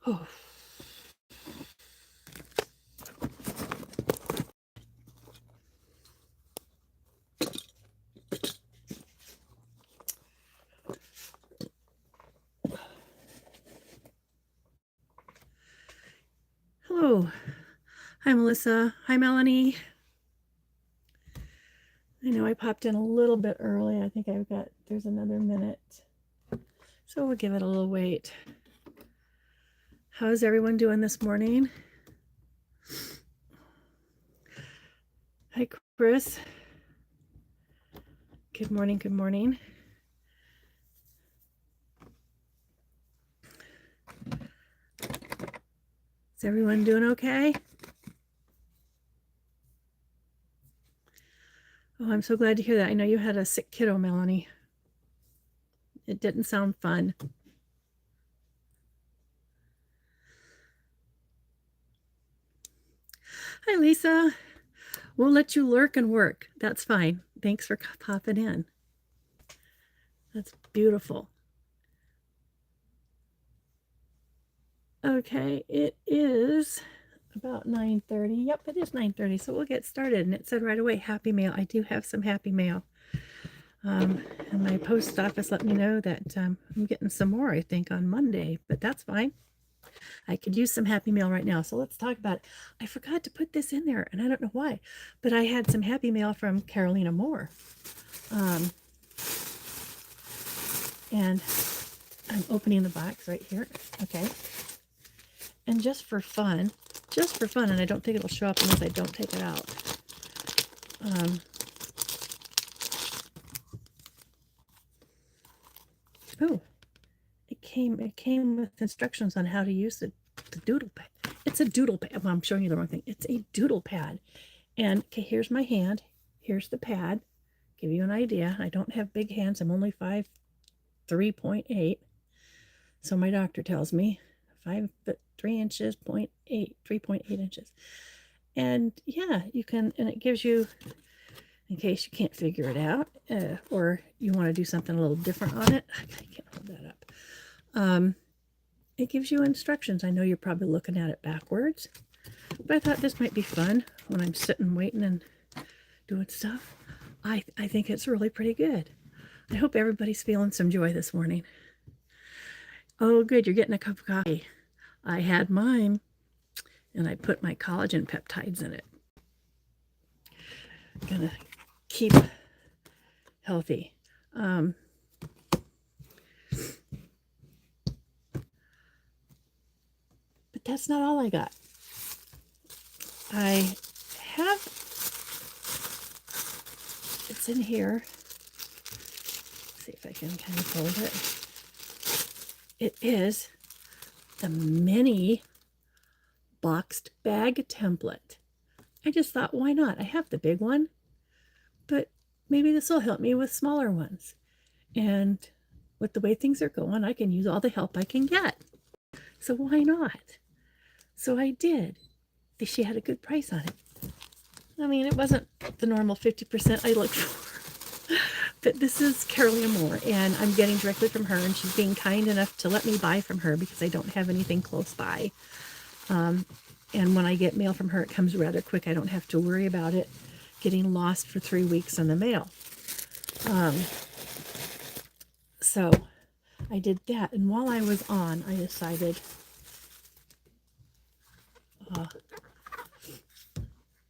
Oh. Hello. Hi, Melissa. Hi, Melanie. I know I popped in a little bit early. I think there's another minute. So we'll give it a little wait. How's everyone doing this morning? Hi, Chris. Good morning. Good morning. Is everyone doing okay? Oh, I'm so glad to hear that. I know you had a sick kiddo, Melanie. It didn't sound fun. Hi, Lisa. We'll let you lurk and work. That's fine. Thanks for popping in. That's beautiful. Okay, it is about 9:30. Yep, it is 9:30. So we'll get started. And it said right away, happy mail. I do have some happy mail. And my post office let me know that I'm getting some more, I think, on Monday, but that's fine. I could use some happy mail right now. So let's talk about it. I forgot to put this in there, and I don't know why, but I had some happy mail from Carolina Moore. And I'm opening the box right here. Okay. And just for fun, and I don't think it'll show up unless I don't take it out. Oh, it came with instructions on how to use the doodle pad. It's a doodle pad. Well, I'm showing you the wrong thing. It's a doodle pad. And okay, here's my hand. Here's the pad. Give you an idea. I don't have big hands. I'm only 5'3.8". So my doctor tells me 5'3", 3.8 inches. And yeah, you can, and it gives you, in case you can't figure it out, or you want to do something a little different on it. I can't hold that up. It gives you instructions. I know you're probably looking at it backwards, but I thought this might be fun when I'm sitting waiting and doing stuff. I think it's really pretty good. I hope everybody's feeling some joy this morning. Oh, good. You're getting a cup of coffee. I had mine, and I put my collagen peptides in it. I'm gonna keep healthy. But that's not all I got. I have, it's in here. Let's see if I can kind of hold it. It is the mini boxed bag template. I just thought, why not? I have the big one, but maybe this will help me with smaller ones. And with the way things are going, I can use all the help I can get. So why not? So I did. She had a good price on it. I mean, it wasn't the normal 50% I looked for. But this is Carolina Moore, and I'm getting directly from her, and she's being kind enough to let me buy from her because I don't have anything close by. And when I get mail from her, it comes rather quick. I don't have to worry about it getting lost for 3 weeks in the mail. So I did that, and while I was on, I decided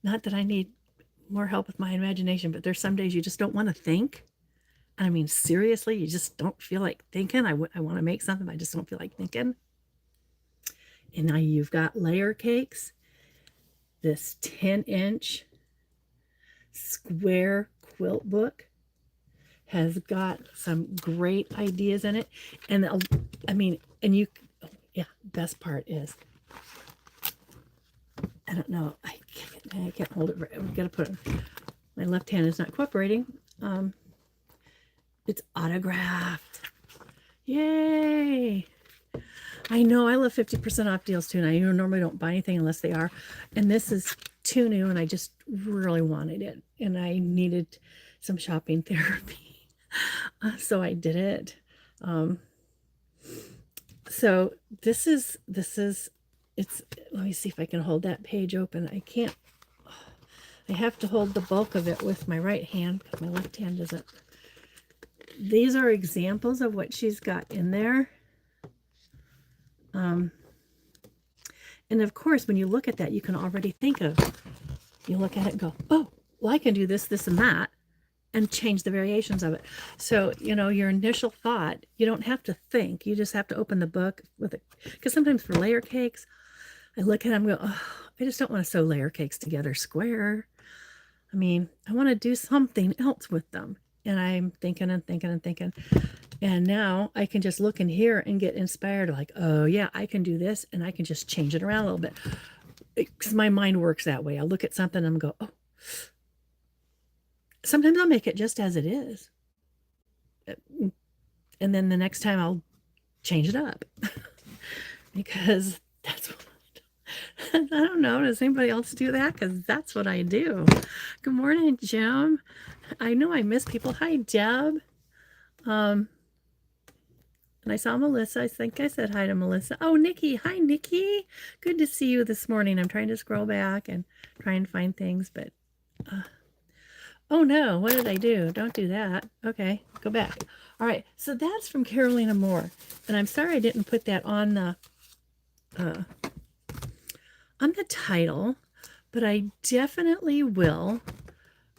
not that I need more help with my imagination, but there's some days you just don't want to think. I mean, seriously, you just don't feel like thinking. I want to make something, but I just don't feel like thinking. And now you've got layer cakes. This 10-inch square quilt book has got some great ideas in it. And I mean, and you, yeah, best part is, I don't know, I can't hold it. I've got to put it, my left hand is not cooperating. It's autographed. Yay! I know, I love 50% off deals too, and I normally don't buy anything unless they are. And this is too new, and I just really wanted it, and I needed some shopping therapy. So I did it. So this is, it's, let me see if I can hold that page open. I can't, I have to hold the bulk of it with my right hand because my left hand doesn't. These are examples of what she's got in there. And of course, when you look at that, you can already think of, you look at it and go, oh, well, I can do this, this, and that, and change the variations of it. So, you know, your initial thought, you don't have to think. You just have to open the book with it. Because sometimes for layer cakes, I look at them and go, oh, I just don't want to sew layer cakes together square. I mean, I want to do something else with them. And I'm thinking and thinking and thinking. And now I can just look in here and get inspired, like, oh, yeah, I can do this. And I can just change it around a little bit. Because my mind works that way. I'll look at something and go, oh. Sometimes I'll make it just as it is. And then the next time I'll change it up. Because that's what I don't know. Does anybody else do that? Because that's what I do. Good morning, Jim. I know I miss people. Hi, Deb. And I saw Melissa. I think I said hi to Melissa. Oh, Nikki. Hi, Nikki. Good to see you this morning. I'm trying to scroll back and try and find things, but oh no, what did I do? Don't do that. Okay, go back. All right, so that's from Carolina Moore. And I'm sorry I didn't put that on the title, but I definitely will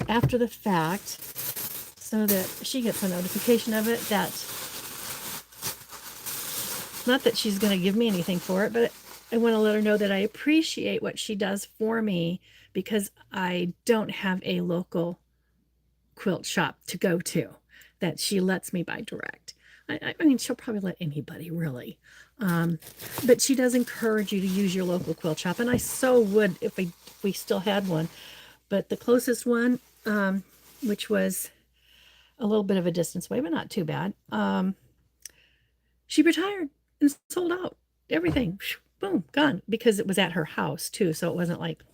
after the fact so that she gets a notification of it. That, not that she's going to give me anything for it, but I want to let her know that I appreciate what she does for me because I don't have a local quilt shop to go to that she lets me buy direct. I mean, she'll probably let anybody really. But she does encourage you to use your local quilt shop. And I so would if we still had one. But the closest one, which was a little bit of a distance away, but not too bad, she retired and sold out everything. Boom, gone. Because it was at her house too. So it wasn't like,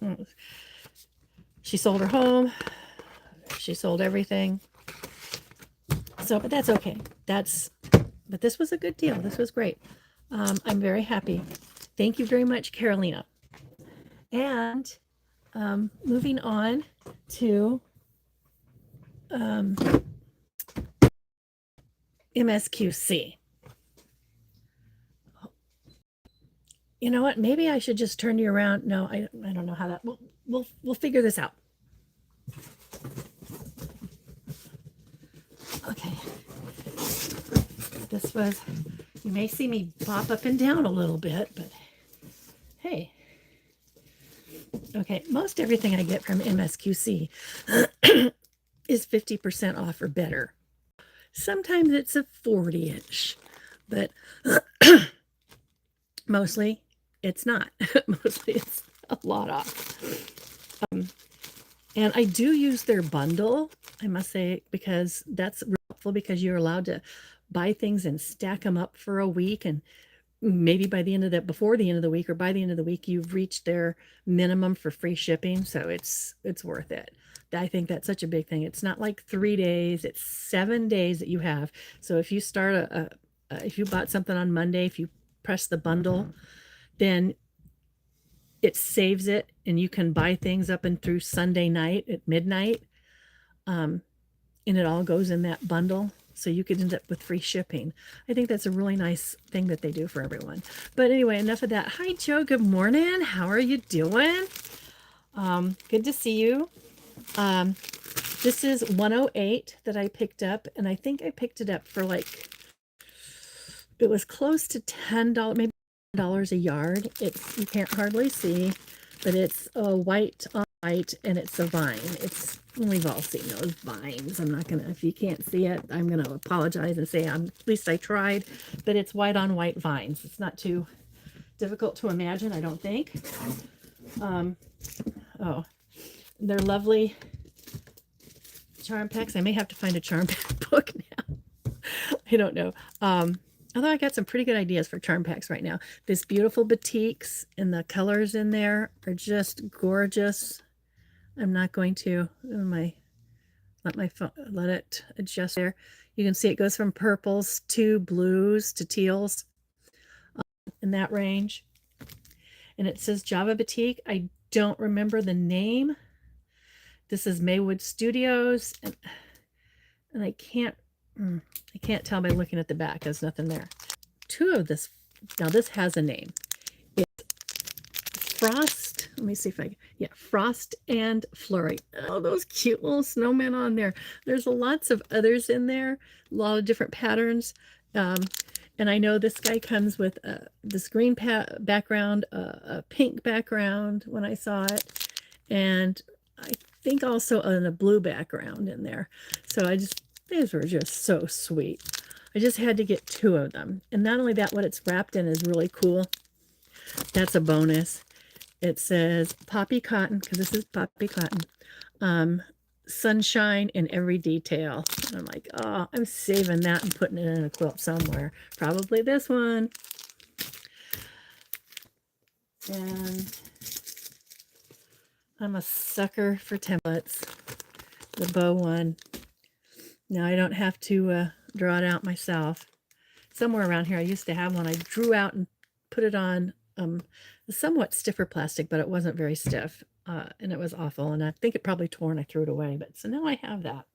she sold her home. She sold everything. So, but that's okay. But this was a good deal. This was great. I'm very happy. Thank you very much, Carolina. And moving on to MSQC. You know what? Maybe I should just turn you around. No, I don't know how that. We'll figure this out. Okay. This was, you may see me bop up and down a little bit, but hey. Okay, most everything I get from MSQC is 50% off or better. Sometimes it's a 40-inch, but mostly it's not. Mostly it's a lot off. And I do use their bundle, I must say, because that's helpful because you're allowed to buy things and stack them up for a week. And maybe by the end of that, before the end of the week or by the end of the week, you've reached their minimum for free shipping. So it's worth it. I think that's such a big thing. It's not like 3 days, it's 7 days that you have. So if you start if you bought something on Monday, if you press the bundle, then it saves it and you can buy things up and through Sunday night at midnight. And it all goes in that bundle. So you could end up with free shipping. I think that's a really nice thing that they do for everyone. But anyway, enough of that. Hi, Joe. Good morning. How are you doing? Good to see you. This is 108 that I picked up. And I think I picked it up for like, it was close to $10, maybe $10 a yard. It's, you can't hardly see, but it's a white on white and it's a vine. It's, we've all seen those vines. I'm not gonna, if you can't see it, I'm gonna apologize and say at least I tried, but it's white on white vines. It's not too difficult to imagine, I don't think. Oh, they're lovely charm packs. I may have to find a charm pack book now. I don't know. Although I got some pretty good ideas for charm packs right now. This beautiful batiks and the colors in there are just gorgeous. I'm not going to let it adjust there. You can see it goes from purples to blues to teals. in that range. And it says Java Batik. I don't remember the name. This is Maywood Studios, and I can't tell by looking at the back. There's nothing there. Two of this. Now this has a name. It's Frost. Let me see if I, yeah, Frost and Flurry. Oh, those cute little snowmen on there. There's lots of others in there, a lot of different patterns. And I know this guy comes with this green background, a pink background when I saw it, and I think also a blue background in there. So these were just so sweet. I just had to get two of them. And not only that, what it's wrapped in is really cool. That's a bonus. It says Poppy Cotton, because this is Poppy Cotton. Sunshine in every detail. And I'm like, oh, I'm saving that and putting it in a quilt somewhere. Probably this one. And I'm a sucker for templates. The bow one. Now I don't have to draw it out myself. Somewhere around here I used to have one. I drew out and put it on somewhat stiffer plastic, but it wasn't very stiff. And it was awful. And I think it probably tore and I threw it away. But so now I have that.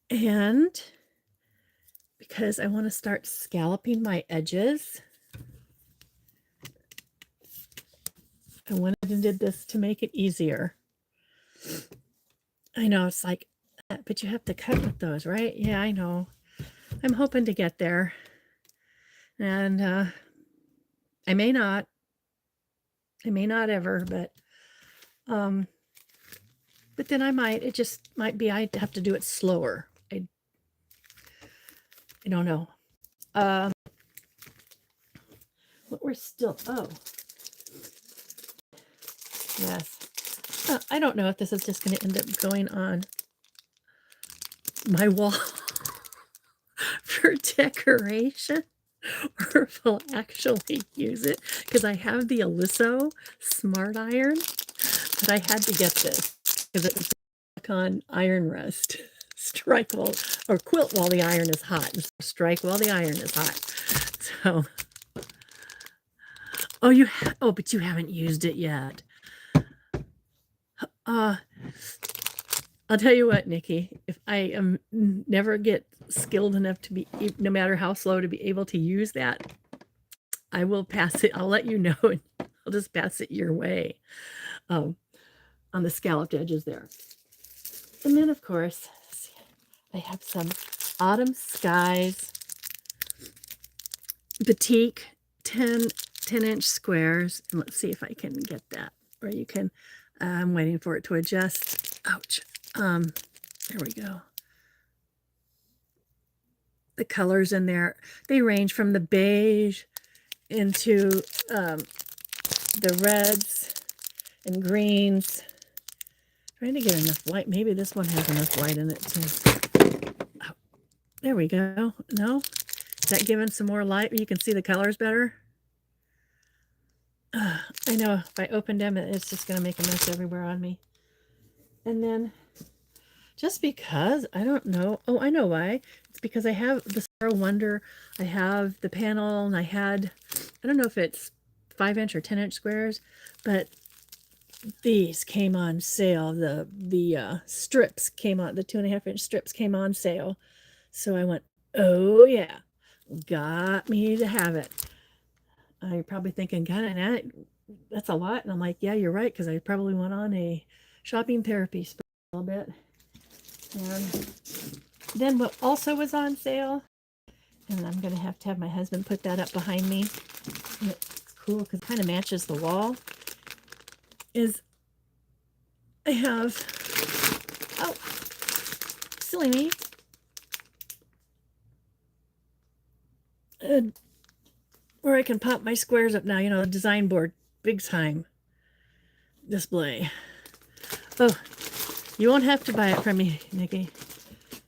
And because I want to start scalloping my edges, I went and did this to make it easier. I know it's like, but you have to cut with those, right? Yeah, I know. I'm hoping to get there. And I may not. I may not ever, but then I might. It just might be I have to do it slower. I don't know. But we're still, oh. Yes. I don't know if this is just going to end up going on my wall for decoration, or if I'll actually use it, because I have the Aliso Smart Iron, but I had to get this because it was on iron rust. Strike while, or quilt while the iron is hot, and strike while the iron is hot. So, oh, but you haven't used it yet. I'll tell you what, Nikki, if I never get skilled enough to be, no matter how slow, to be able to use that, I will pass it. I'll let you know, and I'll just pass it your way on the scalloped edges there. And then, of course, I have some Autumn Skies Batik 10-inch squares. And let's see if I can get that, or you can. I'm waiting for it to adjust. Ouch. There we go. The colors in there, they range from the beige into the reds and greens. Trying to get enough white. Maybe this one has enough white in it too. Oh, there we go. No? Is that giving some more light? You can see the colors better? I know if I opened them, it's just going to make a mess everywhere on me. And then, just because, I don't know. Oh, I know why. It's because I have the Sparrow Wonder. I have the panel, and I don't know if it's 5-inch or 10-inch squares, but these came on sale. The strips came on, the 2.5-inch strips came on sale. So I went, oh yeah, got me to have it. You're probably thinking, God, Annette, that's a lot. And I'm like, yeah, you're right, because I probably went on a shopping therapy spree a little bit. And then what also was on sale, and I'm going to have my husband put that up behind me. And it's cool because it kind of matches the wall. Is I have, oh, silly me. Where I can pop my squares up now, you know, the design board, big time display. Oh, you won't have to buy it from me, Nikki.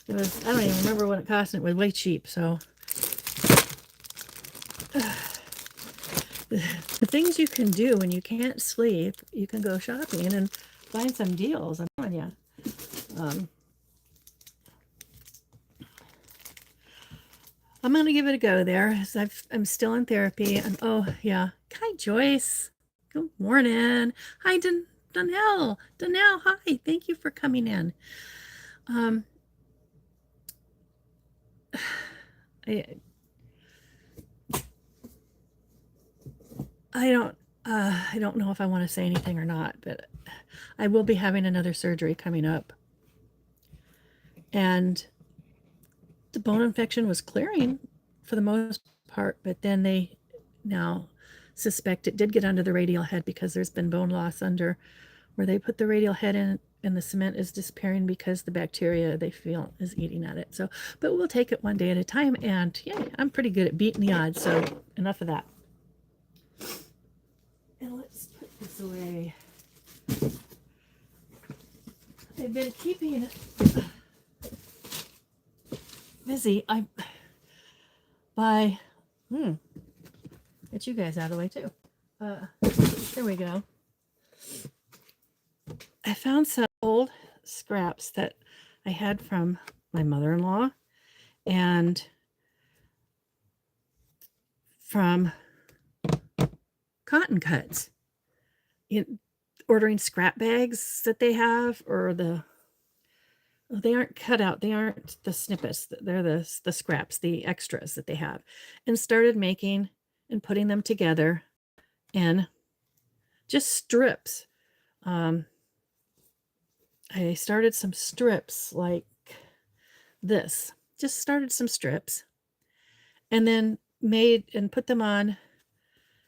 It was, I don't even remember what it cost, and it was way cheap, so. The things you can do when you can't sleep, you can go shopping and find some deals, I'm telling you. I'm going to give it a go there as I'm still in therapy. And oh, yeah. Hi, Joyce. Good morning. Hi, Donnell. Donnell, hi. Thank you for coming in. I, I don't know if I want to say anything or not, but I will be having another surgery coming up. And the bone infection was clearing for the most part, but then they now suspect it did get under the radial head because there's been bone loss under where they put the radial head in, and the cement is disappearing because the bacteria they feel is eating at it. So, but we'll take it one day at a time, and yeah, I'm pretty good at beating the odds, so enough of that. And let's put this away. I've been keeping busy. Get you guys out of the way too. There we go. I found some old scraps that I had from my mother-in-law and from cotton cuts. Ordering scrap bags that they have, or they aren't cut out, they aren't the snippets, they're the scraps, the extras that they have, and started making and putting them together in just strips. I started some strips like this, just started some strips, and then made and put them on,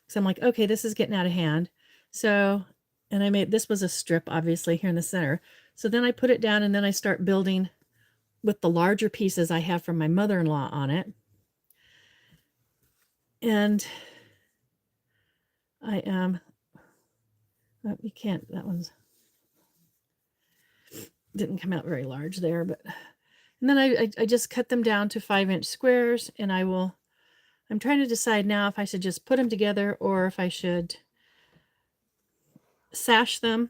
because I'm like, okay, this is getting out of hand. So, and I made, this was a strip obviously here in the center. So then I put it down, and then I start building with the larger pieces I have from my mother-in-law on it. And I am, you can't, that one's, didn't come out very large there, but, and then I just cut them down to 5-inch squares, and I'm trying to decide now if I should just put them together or if I should sash them.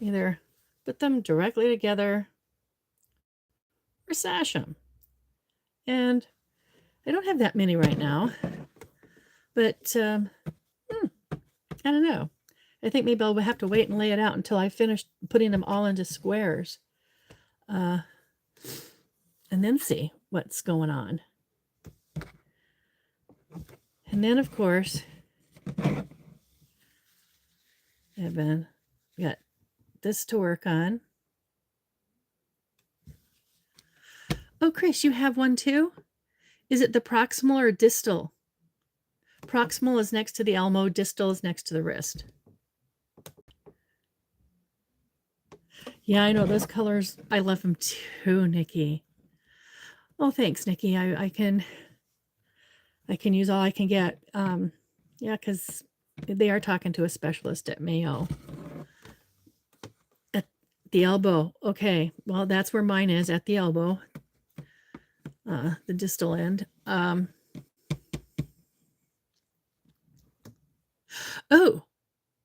Either put them directly together or sash them. And I don't have that many right now, but I don't know. I think maybe I'll have to wait and lay it out until I finish putting them all into squares, and then see what's going on. And then, of course, I've got this to work on. Oh, Chris, you have one too? Is it the proximal or distal? Proximal is next to the elbow, distal is next to the wrist. Yeah, I know those colors. I love them too, Nikki. Oh, thanks, Nikki. I can use all I can get. Yeah, because they are talking to a specialist at Mayo. At the elbow. Okay, well, that's where mine is, at the elbow. The distal end. Oh,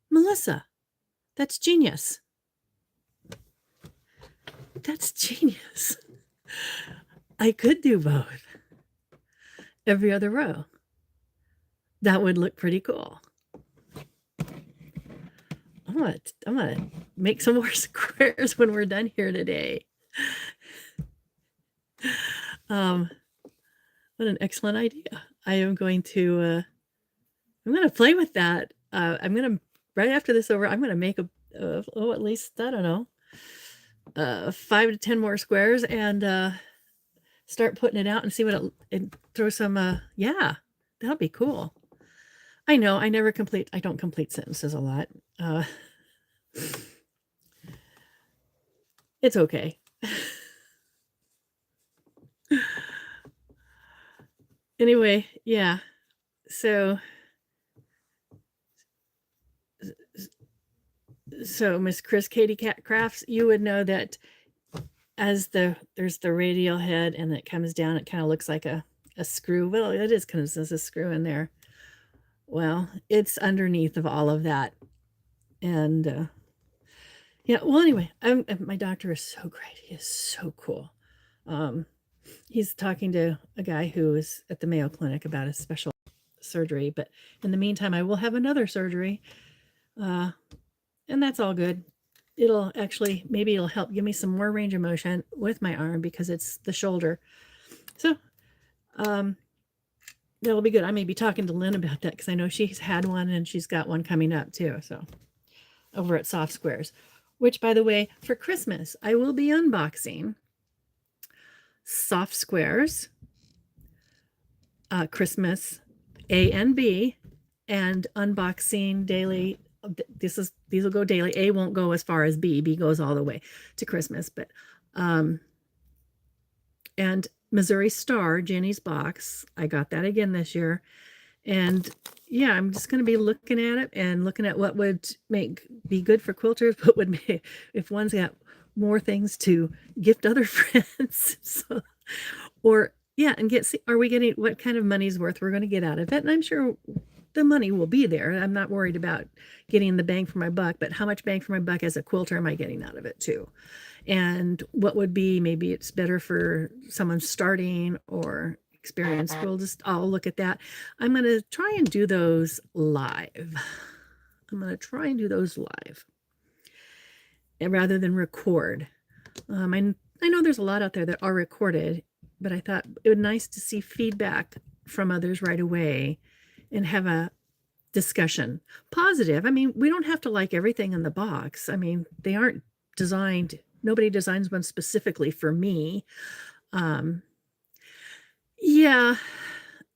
Melissa, that's genius. That's genius. I could do both. Every other row. That would look pretty cool. I'm gonna make some more squares when we're done here today. What an excellent idea. I am going to I'm going to play with that. I'm going to, right after this over, I'm going to make at least, I don't know, 5 to 10 more squares, and start putting it out and see what it throw some, yeah, that'll be cool. I know I don't complete sentences a lot. It's okay. Anyway, yeah. So Miss Chris Katie Cat Crafts, you would know that as there's the radial head and it comes down, it kind of looks like a screw. Well, it is kind of, there's a screw in there. Well, it's underneath of all of that. And yeah, well, anyway, my doctor is so great. He is so cool. he's talking to a guy who is at the Mayo Clinic about a special surgery. But in the meantime, I will have another surgery, and that's all good. It'll actually, maybe it'll help give me some more range of motion with my arm because it's the shoulder. So that'll be good. I may be talking to Lynn about that because I know she's had one and she's got one coming up too. So over at Soft Squares, which, by the way, for Christmas, I will be unboxing Soft Squares, Christmas A and B, and unboxing daily. These will go daily. A won't go as far as B. B goes all the way to Christmas, but and Missouri Star, Jenny's box. I got that again this year. And yeah, I'm just going to be looking at it and looking at what would be good for quilters, what would make, if one's got more things to gift other friends. So, or yeah, and are we getting what kind of money's worth we're going to get out of it? And I'm sure the money will be there. I'm not worried about getting the bang for my buck, but how much bang for my buck as a quilter am I getting out of it too? And what would be, maybe it's better for someone starting or experienced. I'll look at that. I'm going to try and do those live. And rather than record. I know there's a lot out there that are recorded, but I thought it would be nice to see feedback from others right away and have a discussion. Positive. I mean, we don't have to like everything in the box. I mean, they aren't designed, nobody designs one specifically for me. Yeah,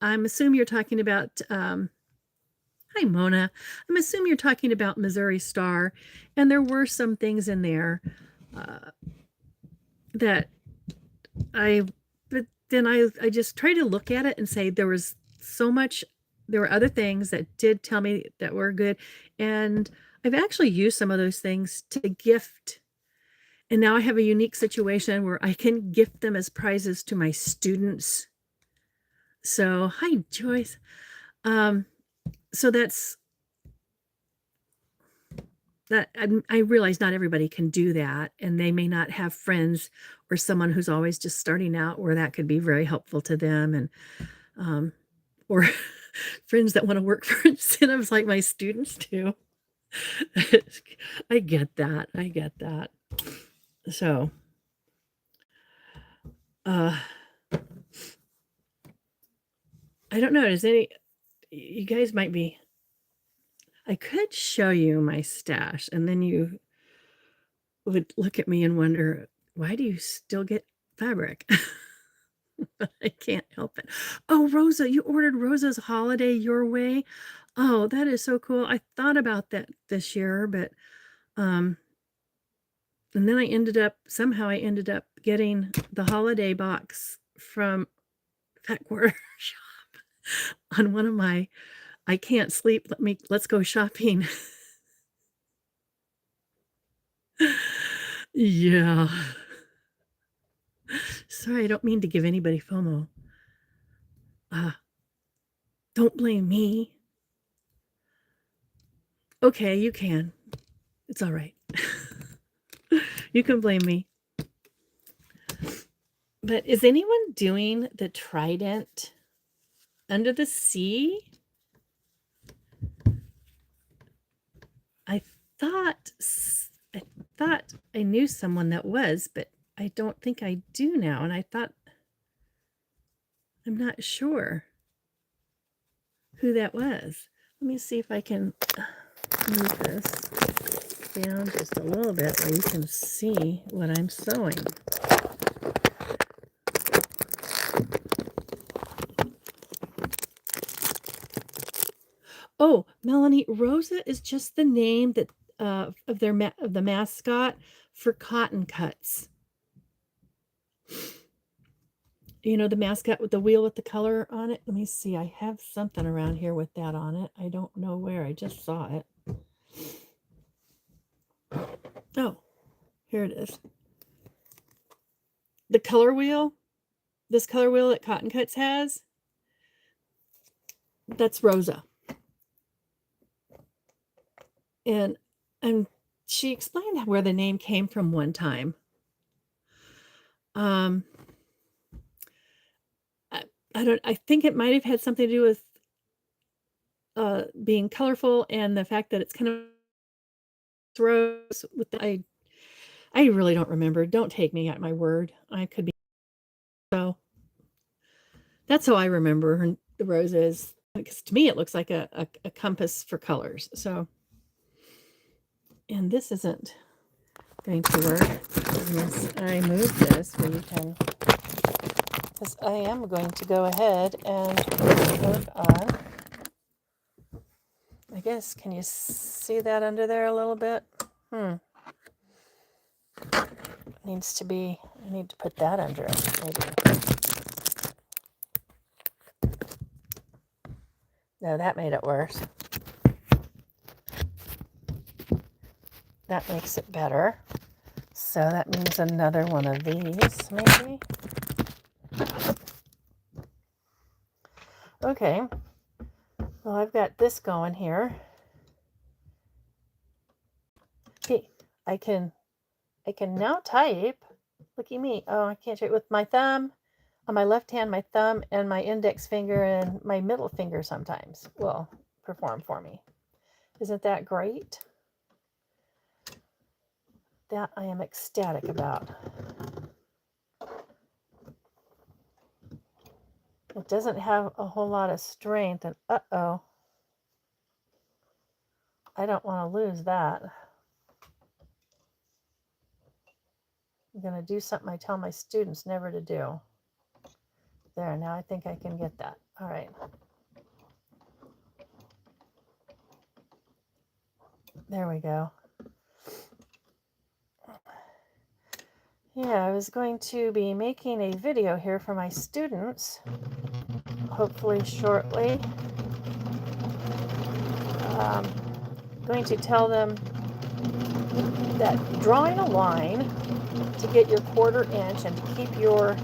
I'm assuming you're talking about, hi, Mona. I'm assuming you're talking about Missouri Star, and there were some things in there that but then I just try to look at it and say there was so much, there were other things that did tell me that were good, and I've actually used some of those things to gift. And now I have a unique situation where I can gift them as prizes to my students. So, hi, Joyce. So that's that. I realize not everybody can do that, and they may not have friends or someone who's always just starting out where that could be very helpful to them, and or friends that want to work for incentives like my students do. I get that. So, I don't know. You guys might be, I could show you my stash and then you would look at me and wonder, why do you still get fabric? But I can't help it. Oh, Rosa, you ordered Rosa's holiday your way. Oh, that is so cool. I thought about that this year, but, and then somehow I ended up getting the holiday box from Pet Quarter Shop on one of my, I can't sleep, let's go shopping. Yeah. Sorry, I don't mean to give anybody FOMO. Don't blame me. Okay, you can. It's all right. You can blame me. But is anyone doing the Trident Under the Sea? I thought I knew someone that was, but I don't think I do now. And I'm not sure who that was. Let me see if I can move this down just a little bit where you can see what I'm sewing. Oh, Melanie, Rosa is just the name that of the mascot for Cotton Cuts. You know, the mascot with the wheel with the color on it. Let me see. I have something around here with that on it. I don't know where. I just saw it. Oh, here it is. The color wheel. This color wheel that Cotton Cuts has. That's Rosa. And she explained where the name came from one time. I think it might have had something to do with being colorful and the fact that it's kind of throws with I really don't remember. Don't take me at my word. I could be so that's how I remember the roses. Because to me it looks like a compass for colors. So and this isn't going to work unless I move this where you can, because I am going to go ahead and work on, I guess, can you see that under there a little bit? Needs to be, I need to put that under it, maybe. No, that made it worse. That makes it better. So that means another one of these, maybe. Okay. Well, I've got this going here. Okay, I can now type. Look at me. Oh, I can't type with my thumb. On my left hand, my thumb and my index finger and my middle finger sometimes will perform for me. Isn't that great? That I am ecstatic about. It doesn't have a whole lot of strength, and uh-oh, I don't want to lose that. I'm going to do something I tell my students never to do. There, now I think I can get that. All right. There we go. Yeah, I was going to be making a video here for my students, hopefully shortly. Going to tell them that drawing a line to get your 1/4 inch and to keep your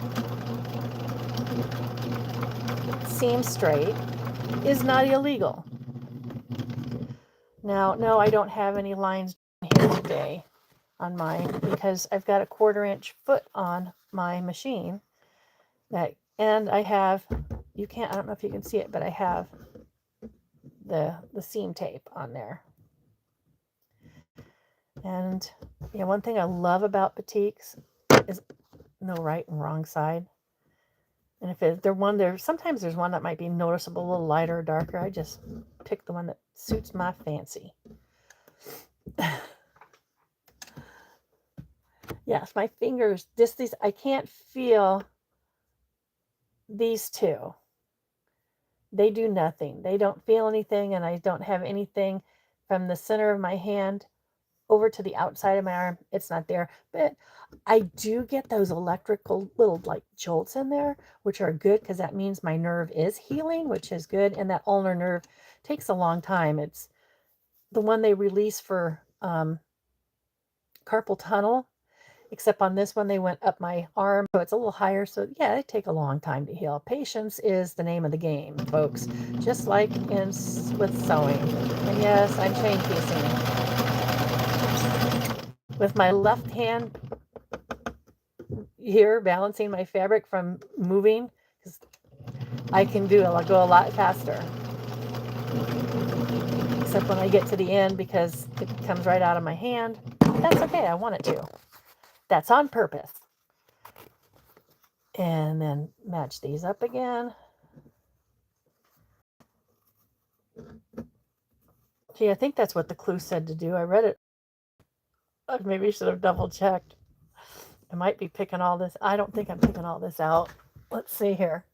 seam straight is not illegal. Now, no, I don't have any lines here today on mine because I've got a 1/4 inch foot on my machine that, and I have, you can't, I don't know if you can see it, but I have the seam tape on there. And yeah, one thing I love about batiks is no right and wrong side. And if they're one there, sometimes there's one that might be noticeable, a little lighter or darker. I just pick the one that suits my fancy. Yes, my fingers, these, I can't feel these two. They do nothing. They don't feel anything, and I don't have anything from the center of my hand over to the outside of my arm. It's not there, but I do get those electrical little like jolts in there, which are good because that means my nerve is healing, which is good. And that ulnar nerve takes a long time. It's the one they release for carpal tunnel, except on this one they went up my arm, so it's a little higher. So yeah, it take a long time to heal. Patience is the name of the game, folks, just like with sewing. And yes, I'm chain piecing with my left hand here, balancing my fabric from moving, because I can go a lot faster. Except when I get to the end, because it comes right out of my hand. That's okay, I want it to. That's on purpose. And then match these up again. Gee, I think that's what the clue said to do. I read it. I maybe should have double checked. I might be picking all this. I don't think I'm picking all this out. Let's see here.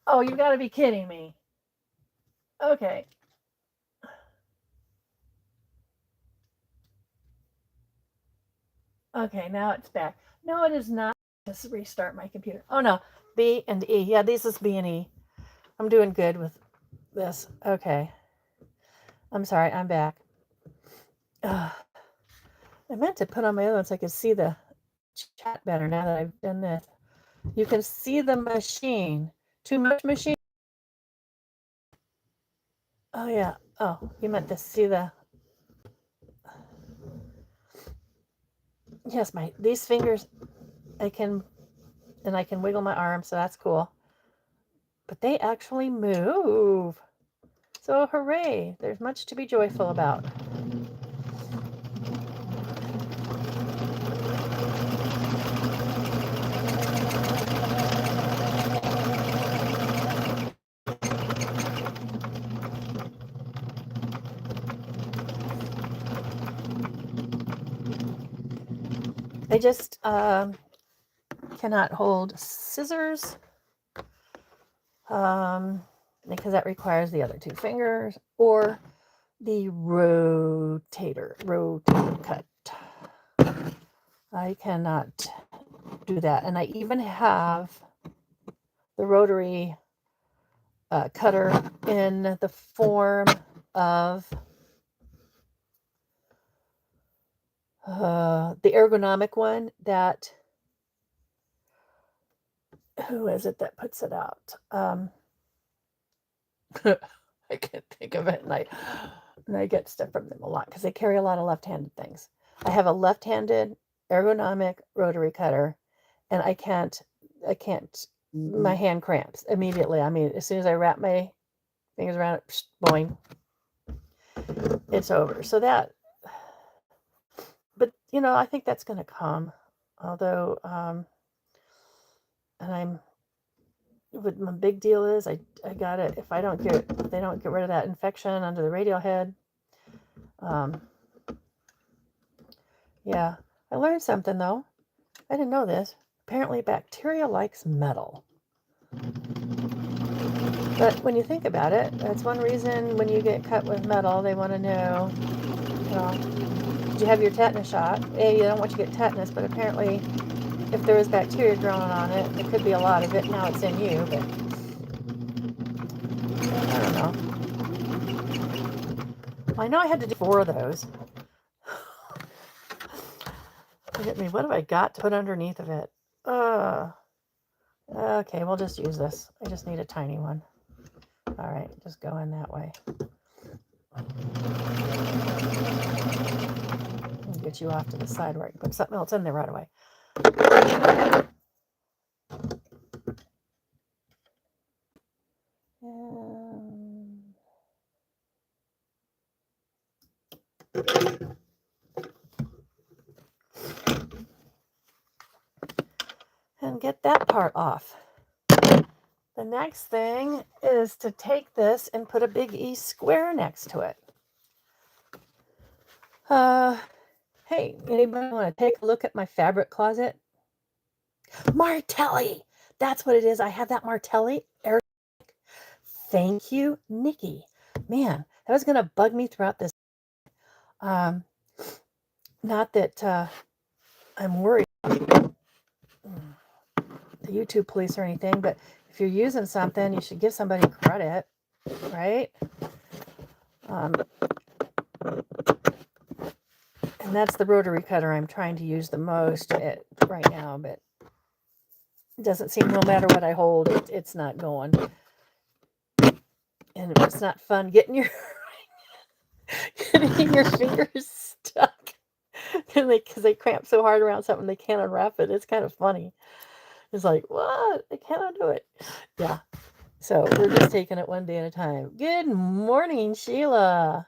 Oh, you got to be kidding me. Okay. Okay, now it's back. No, it is not. Just restart my computer. Oh no, B and E. Yeah, this is B and E. I'm doing good with this. Okay. I'm sorry, I'm back. I meant to put on my other one so I could see the chat better now that I've done this. You can see the machine. Too much machine? Oh yeah. Oh, you meant to see the... Yes, these fingers, I can wiggle my arm, so that's cool. but they actually move. So hooray, there's much to be joyful about. I just cannot hold scissors because that requires the other 2 fingers, or the rotator cut. I cannot do that. And I even have the rotary cutter in the form of the ergonomic one that, who is it that puts it out? I can't think of it, and I get stuff from them a lot because they carry a lot of left-handed things. I have a left-handed ergonomic rotary cutter, and I can't, my hand cramps immediately. I mean, as soon as I wrap my fingers around it, boing, it's over. So that, but you know, I think that's going to come. Although, and what my big deal is, I got it. If they don't get rid of that infection under the radial head, yeah. I learned something though. I didn't know this. Apparently, bacteria likes metal. But when you think about it, that's one reason when you get cut with metal, they want to know, did you have your tetanus shot? You don't want you to get tetanus, but apparently if there is bacteria growing on it, it could be a lot of it. Now it's in you, but I don't know. Well, I know I had to do 4 of those. Look at me. What have I got to put underneath of it? Okay, we'll just use this. I just need a tiny one. All right, just go in that way. I'll get you off to the side where I can put something else in there right away. And get that part off. The next thing is to take this and put a big E square next to it. Hey, anybody want to take a look at my fabric closet? Martelli! That's what it is. I have that Martelli. Thank you, Nikki. Man, that was going to bug me throughout this. Not that I'm worried about the YouTube police or anything, but if you're using something, you should give somebody credit, right? And that's the rotary cutter I'm trying to use the most right now, but it doesn't seem, no matter what I hold, it's not going. And it's not fun getting your fingers stuck because they cramp so hard around something they can't unwrap it. It's kind of funny. It's like, what? I cannot do it. Yeah. So we're just taking it one day at a time. Good morning, Sheila.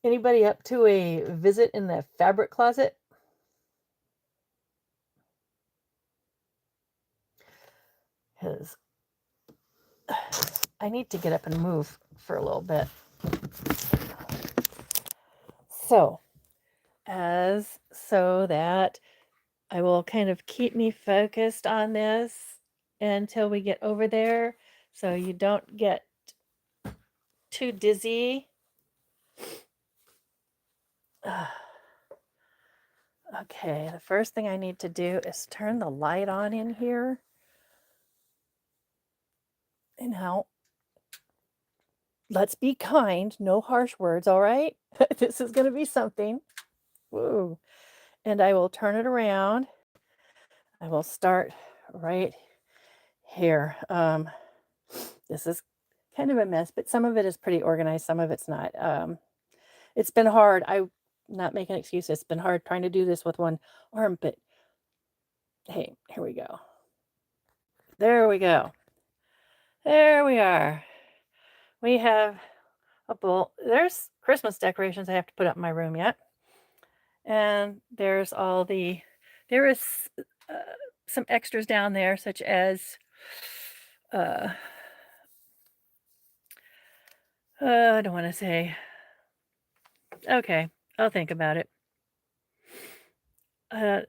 Anybody up to a visit in the fabric closet? Because I need to get up and move for a little bit. So that I will kind of keep me focused on this until we get over there, so you don't get too dizzy. Okay, the first thing I need to do is turn the light on in here. And now, let's be kind, no harsh words, all right? This is going to be something. Woo. And I will turn it around. I will start right here. This is kind of a mess, but some of it is pretty organized, some of it's not. It's been hard. I'm not making excuses. It's been hard trying to do this with one arm, but hey, here we go. There we go. There we are. We have a bowl. There's Christmas decorations I have to put up in my room yet. And there's there is uh, some extras down there, such as, uh, I don't want to say. Okay, I'll think about it. Uh,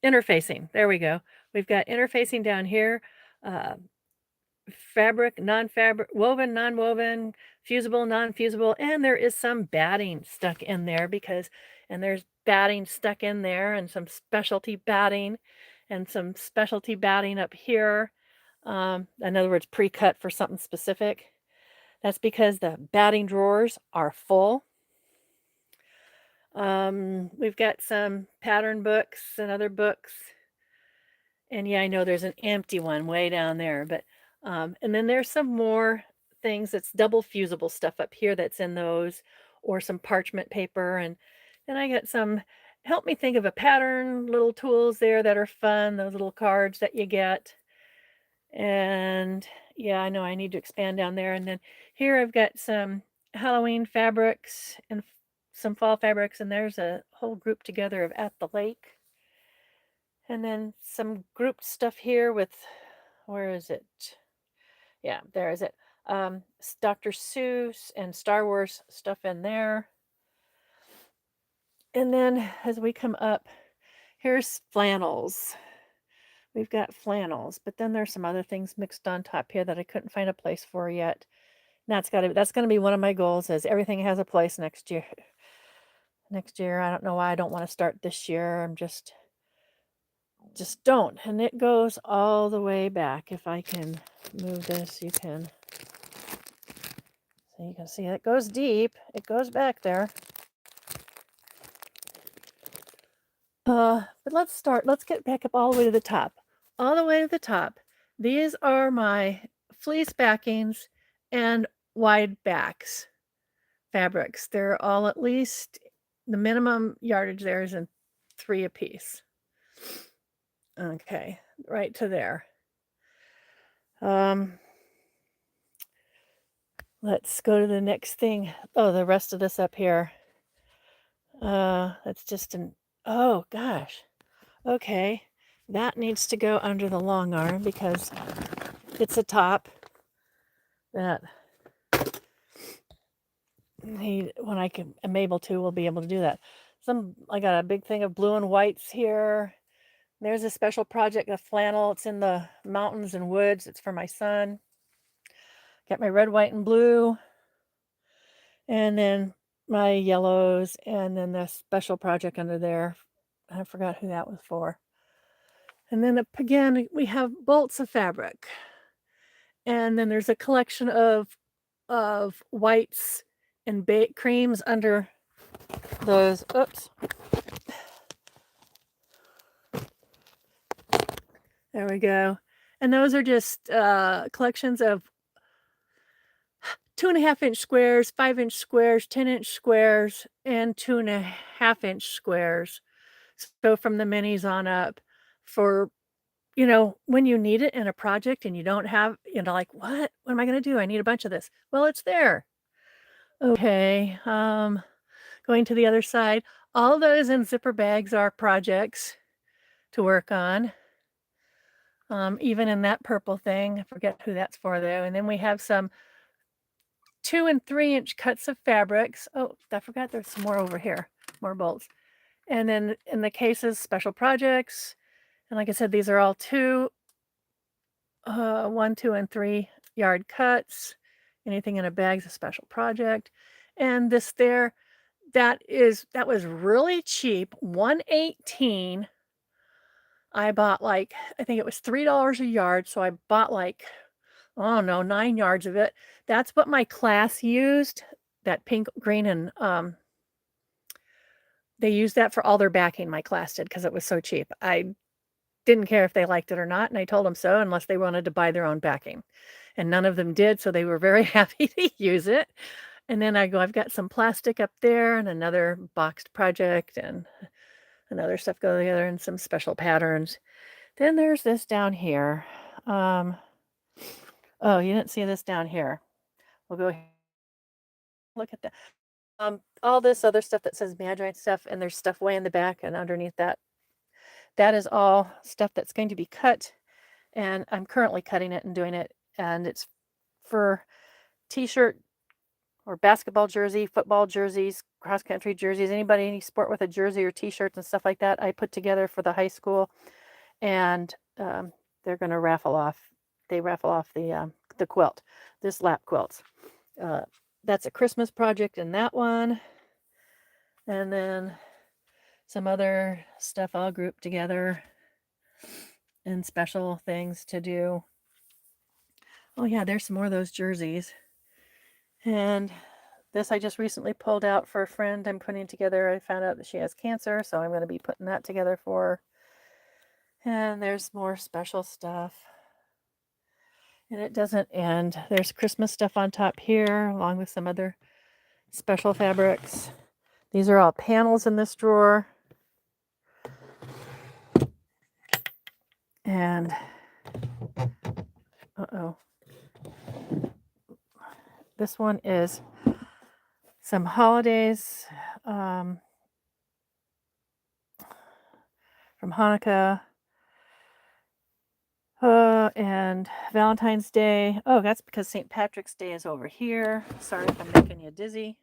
Interfacing. There we go. We've got interfacing down here. Uh, Fabric, non-fabric, woven, non-woven, fusible, non-fusible, and there is some batting stuck in there and there's batting stuck in there and some specialty batting and some specialty batting up here. In other words, pre-cut for something specific. That's because the batting drawers are full. We've got some pattern books and other books. And yeah, I know there's an empty one way down there, but and then there's some more things that's double fusible stuff up here that's in those, or some parchment paper, and then I got some help me think of a pattern, little tools there that are fun, those little cards that you get. And yeah, I know I need to expand down there. And then here I've got some Halloween fabrics and some fall fabrics, and there's a whole group together of At the Lake. And then some grouped stuff here with, where is it? Yeah, there is it. Dr. Seuss and Star Wars stuff in there. And then as we come up, here's flannels. We've got flannels, but then there's some other things mixed on top here that I couldn't find a place for yet. And that's gonna be one of my goals, is everything has a place next year. Next year, I don't know why I don't want to start this year. I'm just don't. And it goes all the way back. If I can move this, you can. So you can see it goes deep. It goes back there. But let's get back up all the way to the top. All the way to the top. These are my fleece backings and wide backs fabrics. They're all at least, the minimum yardage there is in 3 a piece. Okay, right to there. Let's go to the next thing. Oh, the rest of this up here. That's just oh gosh. Okay. That needs to go under the long arm because it's a top that when I'm able to, we'll be able to do that. I got a big thing of blue and whites here. There's a special project of flannel. It's in the mountains and woods. It's for my son. Got my red, white, and blue. And then my yellows, and then the special project under there. I forgot who that was for. And then up again, we have bolts of fabric. And then there's a collection of whites and creams under those. Oops. There we go. And those are just collections of 2.5-inch squares, 5-inch squares, 10-inch squares, and 2.5-inch squares. So from the minis on up for, when you need it in a project and you don't have, like, what am I going to do? I need a bunch of this. Well, it's there. Okay. Going to the other side, all those in zipper bags are projects to work on. Even in that purple thing, I forget who that's for though. And then we have some 2 and 3-inch cuts of fabrics. Oh, I forgot there's some more over here, more bolts. And then in the cases, special projects. And like I said, these are all 1, 2, and 3 yard cuts. Anything in a bag's a special project. And this there, that was really cheap, $1.18. I bought I think it was $3 a yard. So I bought I don't know, 9 yards of it. That's what my class used, that pink, green, and they used that for all their backing, my class did, because it was so cheap. I didn't care if they liked it or not, and I told them so, unless they wanted to buy their own backing. And none of them did, so they were very happy to use it. And then I've got some plastic up there and another boxed project and stuff go together and some special patterns. Then there's this down here. Oh, you didn't see this down here. We'll go look at that. All this other stuff that says Magi stuff, and there's stuff way in the back and underneath that. That is all stuff that's going to be cut, and I'm currently cutting it and doing it, and it's for t-shirt or basketball jersey, football jerseys, cross country jerseys, anybody, any sport with a jersey or t-shirts and stuff like that. I put together for the high school, and they're going to raffle off. They raffle off the quilt, this lap quilts. That's a Christmas project in that one, and then some other stuff all grouped together and special things to do. Oh yeah, there's some more of those jerseys. And this I just recently pulled out for a friend I'm putting together. I found out that she has cancer, so I'm going to be putting that together for her. And there's more special stuff. And it doesn't end. There's Christmas stuff on top here, along with some other special fabrics. These are all panels in this drawer. And, this one is some holidays from Hanukkah and Valentine's Day. Oh, that's because St. Patrick's Day is over here. Sorry if I'm making you dizzy.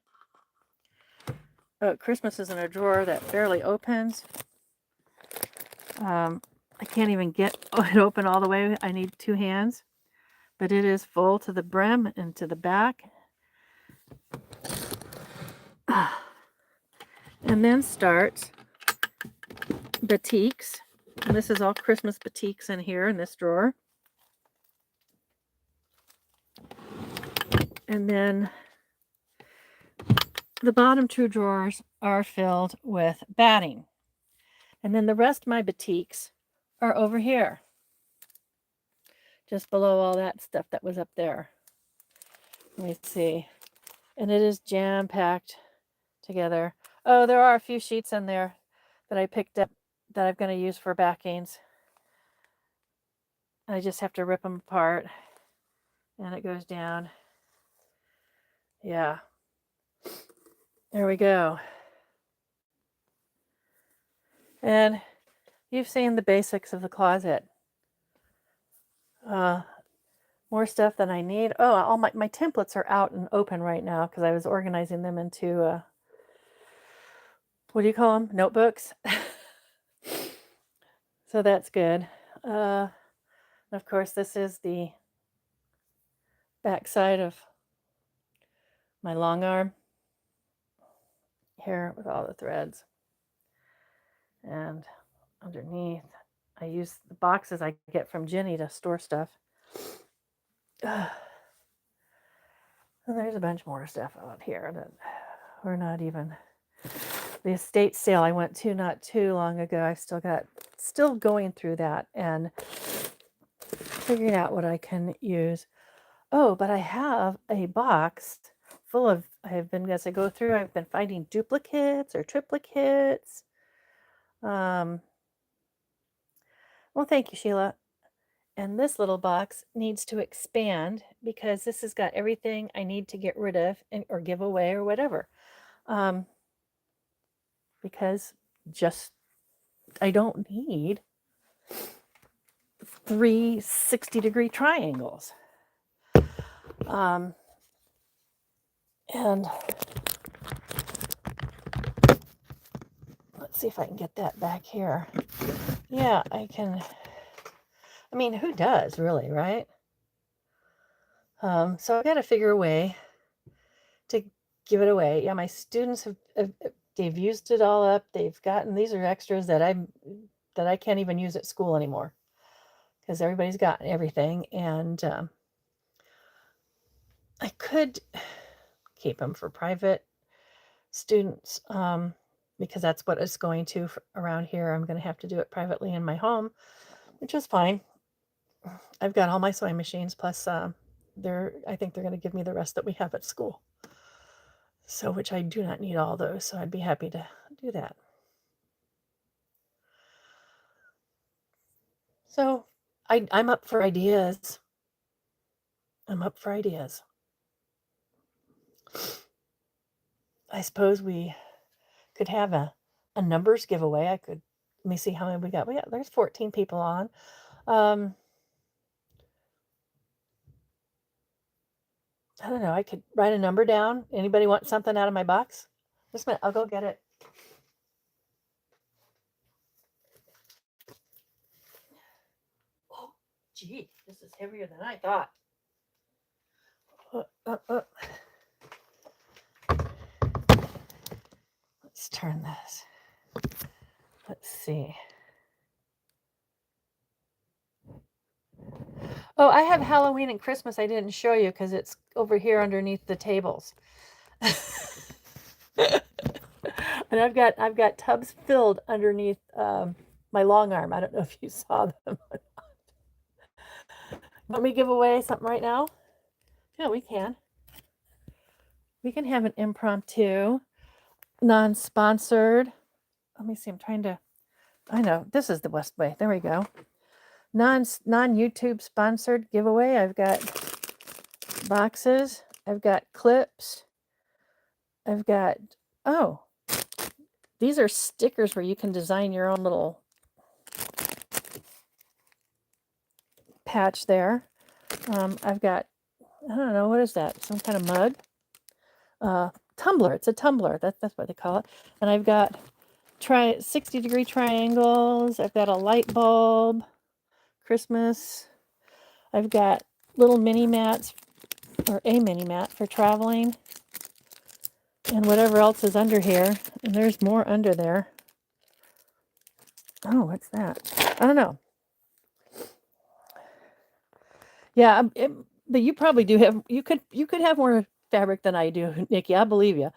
Oh, Christmas is in a drawer that barely opens. I can't even get it open all the way. I need 2 hands. But it is full to the brim and to the back. And then starts batiks. And this is all Christmas batiks in here in this drawer. And then the bottom 2 drawers are filled with batting. And then the rest of my batiks are over here, just below all that stuff that was up there. Let me see. And it is jam-packed together. Oh, there are a few sheets in there that I picked up that I'm going to use for backings. I just have to rip them apart. And it goes down. Yeah. There we go. And you've seen the basics of the closet. More stuff than I need. Oh, all my templates are out and open right now because I was organizing them into, what do you call them? Notebooks. So that's good. Of course, this is the back side of my long arm here with all the threads. And underneath, I use the boxes I get from Jenny to store stuff. And there's a bunch more stuff out here that we're not even... The estate sale I went to not too long ago, I've still going through that and figuring out what I can use. Oh, but I have a box full of, as I go through, I've been finding duplicates or triplicates. Well, thank you, Sheila. And this little box needs to expand because this has got everything I need to get rid of or give away or whatever. Because I don't need 3 60-degree triangles. And let's see if I can get that back here. Yeah, I can. I mean, who does really, right? So I've got to figure a way to give it away. Yeah, my students they've used it all up. They've gotten, these are extras that I can't even use at school anymore because everybody's gotten everything. And I could keep them for private students because that's what it's going to around here. I'm going to have to do it privately in my home, which is fine. I've got all my sewing machines, plus I think they're going to give me the rest that we have at school. So, which I do not need all those, so I'd be happy to do that. So I'm up for ideas. I'm up for ideas. I suppose we could have a numbers giveaway. Let me see how many we got. There's 14 people on. I don't know. I could write a number down. Anybody want something out of my box? Just a minute. I'll go get it. Oh, gee, this is heavier than I thought. Let's turn this. Let's see. Oh, I have Halloween and Christmas I didn't show you because it's over here underneath the tables. And I've got tubs filled underneath my long arm. I don't know if you saw them. Want me to give away something right now? Yeah, we can. We can have an impromptu, non-sponsored. Let me see. I'm trying to. I know this is the best way. There we go. Non-YouTube sponsored giveaway. I've got boxes. I've got clips. I've got, oh, these are stickers where you can design your own little patch there. I've got, I don't know, what is that? Some kind of mug? Tumbler. It's a tumbler. That's what they call it. And I've got 60-degree triangles. I've got a light bulb. Christmas. I've got little mini mats, or a mini mat for traveling, and whatever else is under here. And there's more under there. Oh, what's that? I don't know. Yeah, but you probably do have. You could have more fabric than I do, Nikki. I believe you.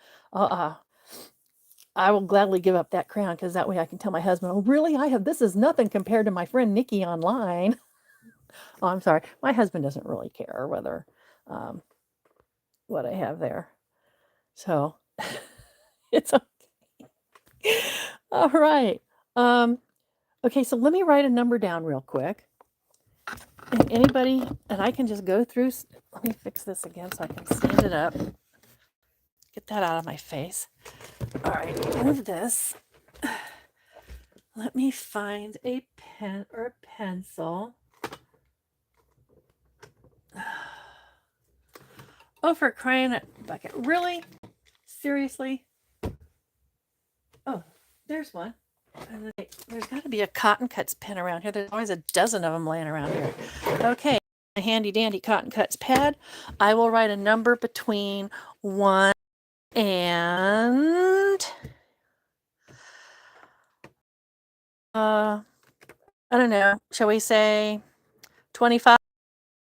I will gladly give up that crayon because that way I can tell my husband, "Oh, really? I have this is nothing compared to my friend Nikki online." Oh, I'm sorry. My husband doesn't really care whether what I have there. So it's okay. All right. Okay, so let me write a number down real quick. And anybody, and I can just go through. Let me fix this again so I can stand it up. Get that out of my face. All right, move this. Let me find a pen or a pencil. Oh, for crying out bucket. Really? Seriously? Oh, there's one. There's got to be a cotton cuts pen around here. There's always a dozen of them laying around here. Okay, a handy dandy cotton cuts pad. I will write a number between 1 and I don't know. Shall we say 25?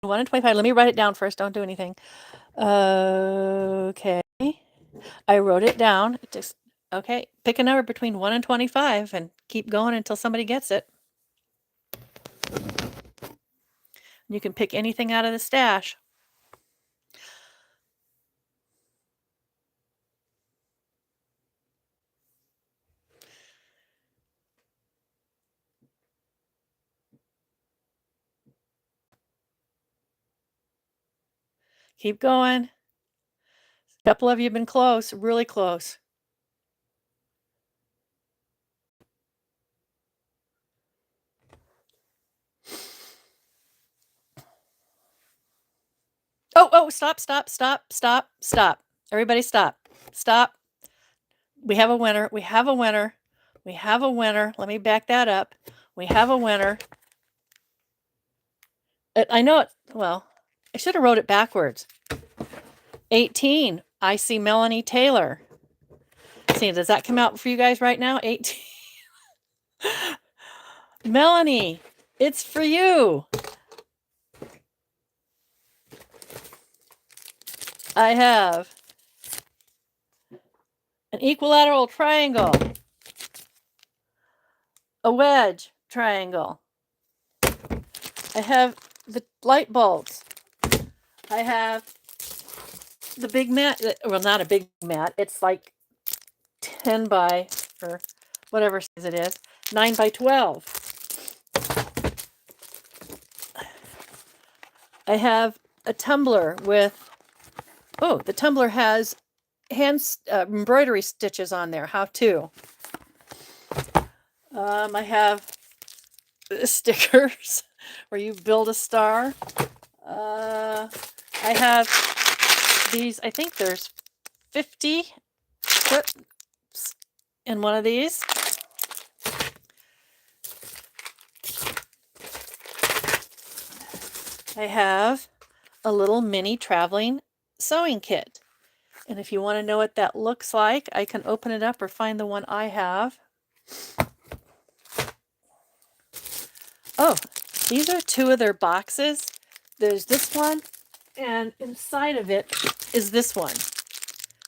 1 and 25. Let me write it down first. Don't do anything. Okay. I wrote it down. Just okay. Pick a number between 1 and 25 and keep going until somebody gets it. You can pick anything out of the stash. Keep going. A couple of you have been close, really close. Oh, stop. Everybody stop. Stop. We have a winner. We have a winner. We have a winner. Let me back that up. We have a winner. I know it. Well, I should have wrote it backwards. 18. I see Melanie Taylor. See, does that come out for you guys right now? 18. Melanie, it's for you. I have an equilateral triangle, a wedge triangle. I have the light bulbs. I have the big mat. Well, not a big mat. It's like 10 by, or whatever size it is, 9 by 12. I have a tumbler with, oh, the tumbler has embroidery stitches on there. How to. I have stickers where you build a star. I have these, I think there's 50 clips in one of these. I have a little mini traveling sewing kit. And if you want to know what that looks like, I can open it up or find the one I have. Oh, these are two of their boxes. There's this one, and inside of it is this one.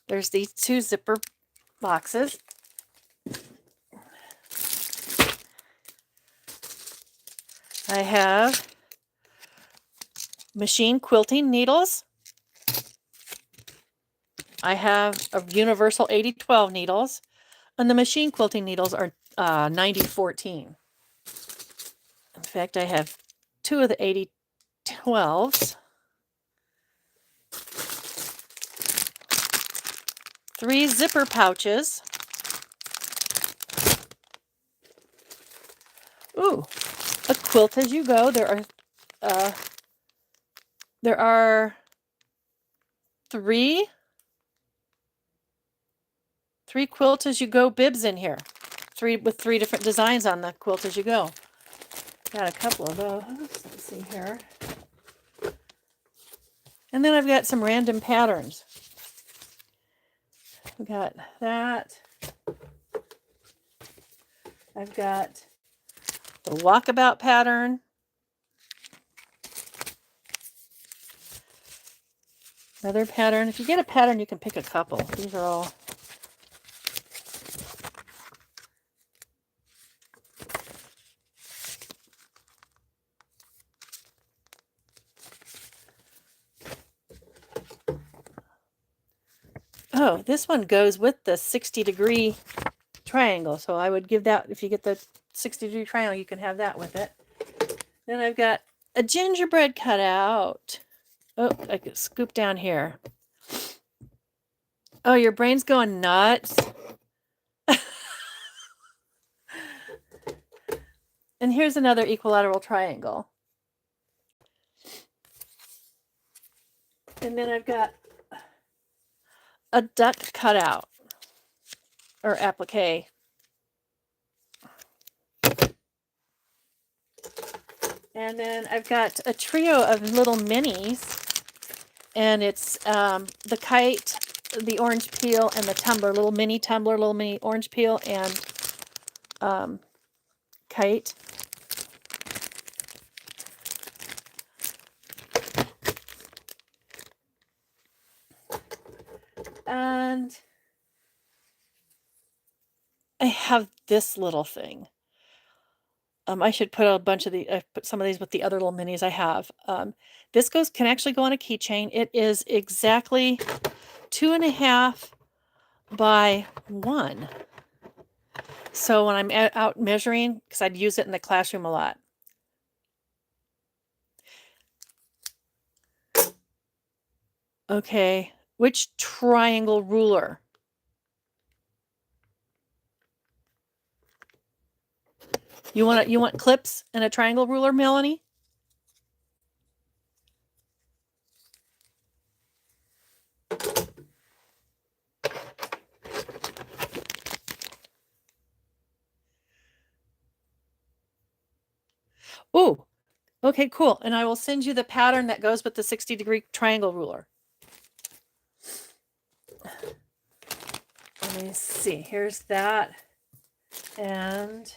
There's these two zipper boxes. I have machine quilting needles. I have a universal 80-12 needles, and the machine quilting needles are 90-14. In fact, I have two of the 80-12s, 3 zipper pouches. Ooh, a quilt as you go. There are three quilt as you go bibs in here. 3 with 3 different designs on the quilt as you go. Got a couple of those. Let's see here. And then I've got some random patterns. We got that. I've got the walkabout pattern. Another pattern. If you get a pattern, you can pick a couple. These are all. Oh, this one goes with the 60-degree triangle. So I would give that, if you get the 60-degree triangle, you can have that with it. Then I've got a gingerbread cutout. Oh, I could scoop down here. Oh, your brain's going nuts. And here's another equilateral triangle. And then I've got a duck cutout or applique. And then I've got a trio of little minis, and it's the kite, the orange peel, and the tumbler, little mini tumbler, little mini orange peel, and kite. And I have this little thing. I should put a bunch of I put some of these with the other little minis I have. This can actually go on a keychain. It is exactly 2.5 by 1. So when I'm out measuring, because I'd use it in the classroom a lot. Okay, which triangle ruler? You want clips and a triangle ruler, Melanie? Ooh, okay, cool. And I will send you the pattern that goes with the 60-degree triangle ruler. Let me see. Here's that. And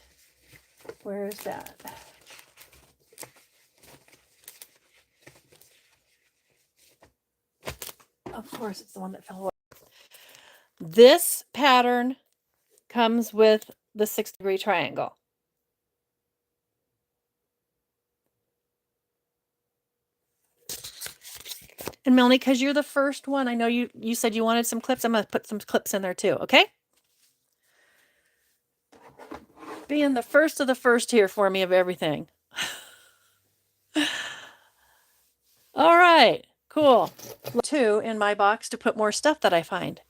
where's that? Of course, it's the one that fell away. This pattern comes with the 60-degree triangle. And Melanie, because you're the first one, I know you said you wanted some clips. I'm going to put some clips in there too, okay? Being the first of the first here for me of everything. All right. Cool. 2 in my box to put more stuff that I find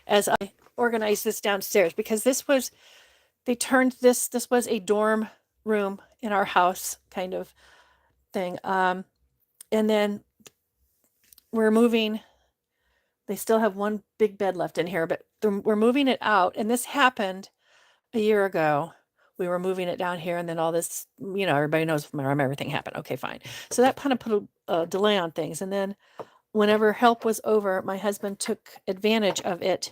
as I organize this downstairs, because this was, they turned this was a dorm room in our house kind of thing. And then we're moving. They still have one big bed left in here, but we're moving it out. And this happened a year ago. We were moving it down here, and then all this, everybody knows from everything happened. Okay, fine. So that kind of put a delay on things. And then whenever help was over, my husband took advantage of it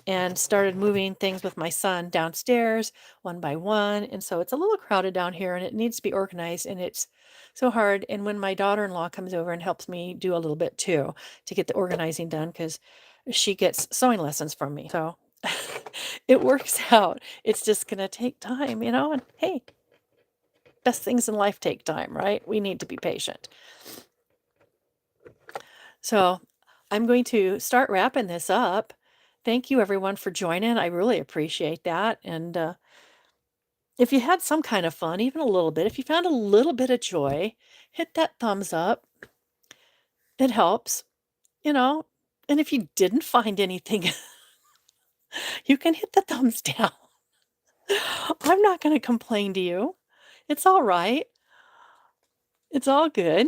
and started moving things with my son downstairs one by one. And so it's a little crowded down here, and it needs to be organized, and it's so hard. And when my daughter-in-law comes over and helps me do a little bit too to get the organizing done, because she gets sewing lessons from me. So it works out. It's just going to take time, and hey, best things in life take time, right? We need to be patient. So I'm going to start wrapping this up. Thank you everyone for joining. I really appreciate that. And if you had some kind of fun, even a little bit, if you found a little bit of joy, hit that thumbs up. It helps, and if you didn't find anything, you can hit the thumbs down. I'm not going to complain to you. It's all right. It's all good.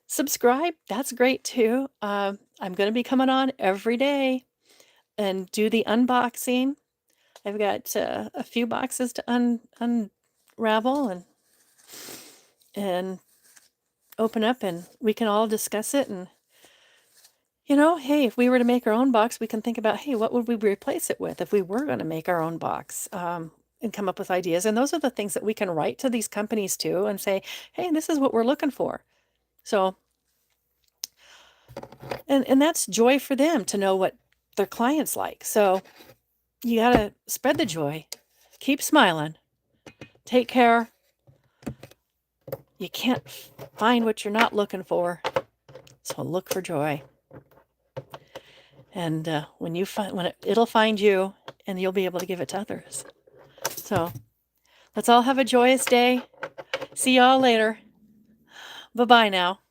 Subscribe. That's great too. I'm going to be coming on every day and do the unboxing. I've got a few boxes to unravel and open up, and we can all discuss it. And hey, if we were to make our own box, we can think about, hey, what would we replace it with if we were going to make our own box, and come up with ideas. And those are the things that we can write to these companies too and say, hey, this is what we're looking for. So, and that's joy for them to know what their clients like. So you got to spread the joy, keep smiling, take care. You can't find what you're not looking for. So look for joy. And when it'll find you, and you'll be able to give it to others. So let's all have a joyous day. See y'all later. Bye-bye now.